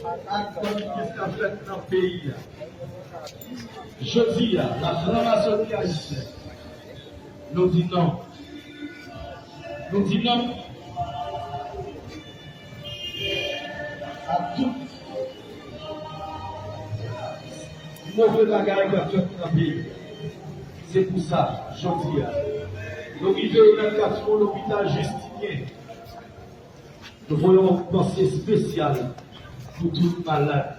qu'est-ce qu'a fait dans le pays. Je dis, la franc-maçonnerie haïtienne, nous dit non. Nous dit non à tout mauvais bagage qui a fait dans le pays. C'est pour ça, je dis, nous arrivons dans le quartier de l'hôpital Justinien. Nous voyons une pensée spéciale pour tout le malade.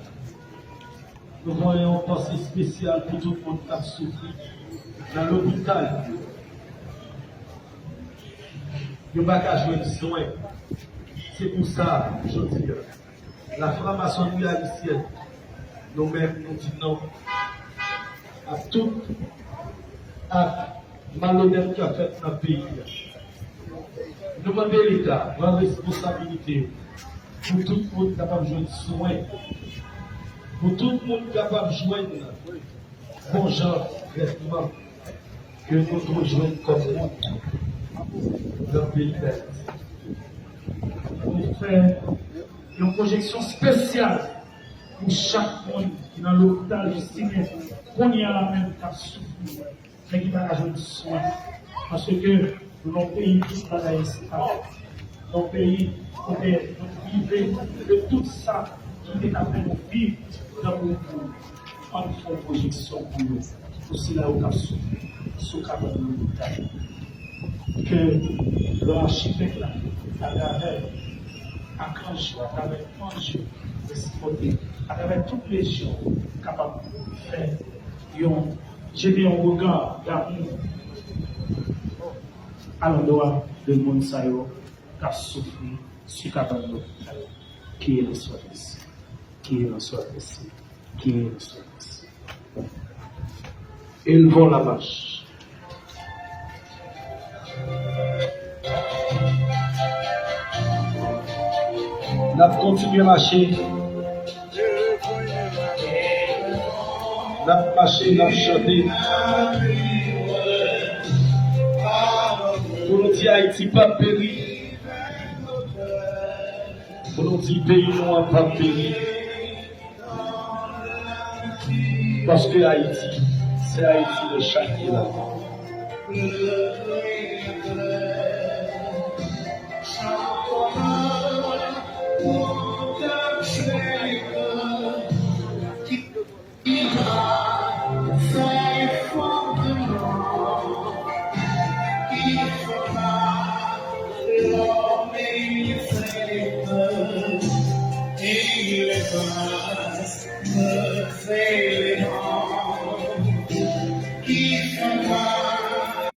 Nous voyons une pensée spéciale pour tout le monde qui a souffert dans l'hôpital. Nous n'avons pas jouer de soins. C'est pour ça, je dis, la franc-maçonnerie haïtienne, nous-mêmes, nous disons non à tout acte malhonnête qui a fait dans le pays. Nous demandons l'État, la responsabilité pour tout le monde capable de jouer de soins, pour tout le monde capable de jouer de bon genre de vêtements que nous devons jouer comme monde dans le pays d'Haïti. On fait une projection spéciale pour chaque monde qui est dans l'hôpital Justinien, qu'on y a la même qui a souffert, mais qui va jouer de soins. Parce que dans nos pays, tout ça est stable. Dans nos pays, on est privé de tout ça qui est après nous vivre dans le monde. On fait une projection pour nous. Pour cela, on a souffert, sous le cadre de l'hôpital. Que l'architecte, à travers Akanji, à travers Anjou, à travers toutes les gens capables de faire, j'ai un regard d'amour à l'endroit de monde qui a souffert sur le l'hôpital. Qui est le service? Qui est le service? Qui est le service? Ils vont la marche. Nous continuons à marcher. Nous marcher, nous chanter. Pour nous dire Haïti pas péri. Pour nous dire pays noir pas péri. Parce que Haïti, c'est Haïti de chaque là. Say